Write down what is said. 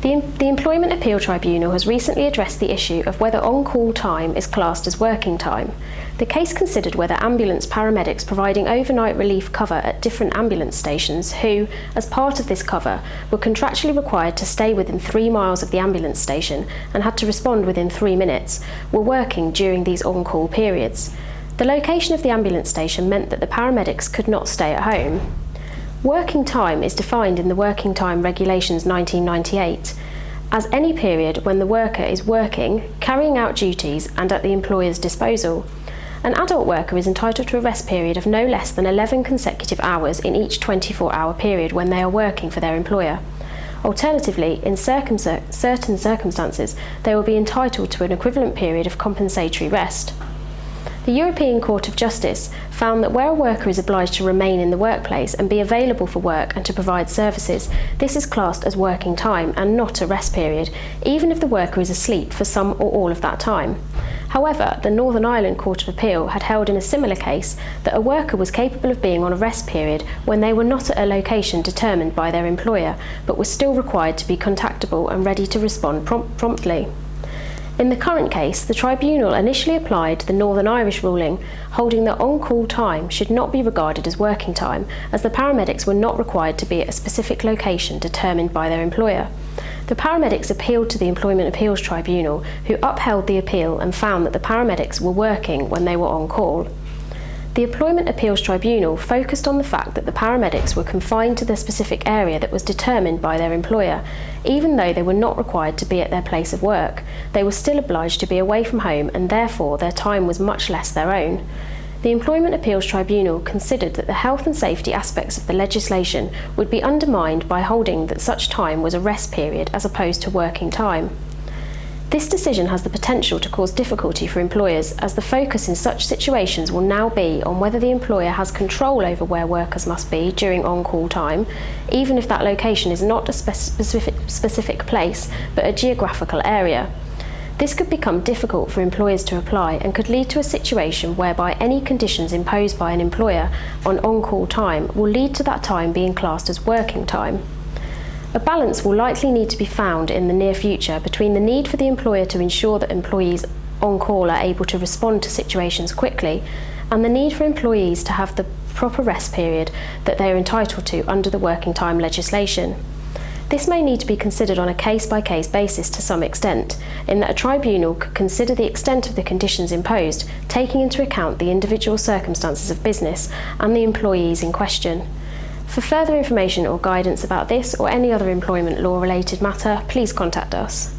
The Employment Appeal Tribunal has recently addressed the issue of whether on-call time is classed as working time. The case considered whether ambulance paramedics providing overnight relief cover at different ambulance stations who, as part of this cover, were contractually required to stay within 3 miles of the ambulance station and had to respond within 3 minutes, were working during these on-call periods. The location of the ambulance station meant that the paramedics could not stay at home. Working time is defined in the Working Time Regulations 1998 as any period when the worker is working, carrying out duties and at the employer's disposal. An adult worker is entitled to a rest period of no less than 11 consecutive hours in each 24-hour period when they are working for their employer. Alternatively, in certain circumstances, they will be entitled to an equivalent period of compensatory rest. The European Court of Justice found that where a worker is obliged to remain in the workplace and be available for work and to provide services, this is classed as working time and not a rest period, even if the worker is asleep for some or all of that time. However, the Northern Ireland Court of Appeal had held in a similar case that a worker was capable of being on a rest period when they were not at a location determined by their employer, but was still required to be contactable and ready to respond promptly. In the current case, the tribunal initially applied the Northern Irish ruling, holding that on-call time should not be regarded as working time, as the paramedics were not required to be at a specific location determined by their employer. The paramedics appealed to the Employment Appeals Tribunal, who upheld the appeal and found that the paramedics were working when they were on call. The Employment Appeals Tribunal focused on the fact that the paramedics were confined to the specific area that was determined by their employer. Even though they were not required to be at their place of work, they were still obliged to be away from home and therefore their time was much less their own. The Employment Appeals Tribunal considered that the health and safety aspects of the legislation would be undermined by holding that such time was a rest period as opposed to working time. This decision has the potential to cause difficulty for employers, as the focus in such situations will now be on whether the employer has control over where workers must be during on-call time, even if that location is not a specific place, but a geographical area. This could become difficult for employers to apply and could lead to a situation whereby any conditions imposed by an employer on on-call time will lead to that time being classed as working time. A balance will likely need to be found in the near future between the need for the employer to ensure that employees on call are able to respond to situations quickly and the need for employees to have the proper rest period that they are entitled to under the working time legislation. This may need to be considered on a case-by-case basis to some extent, in that a tribunal could consider the extent of the conditions imposed, taking into account the individual circumstances of business and the employees in question. For further information or guidance about this or any other employment law related matter, please contact us.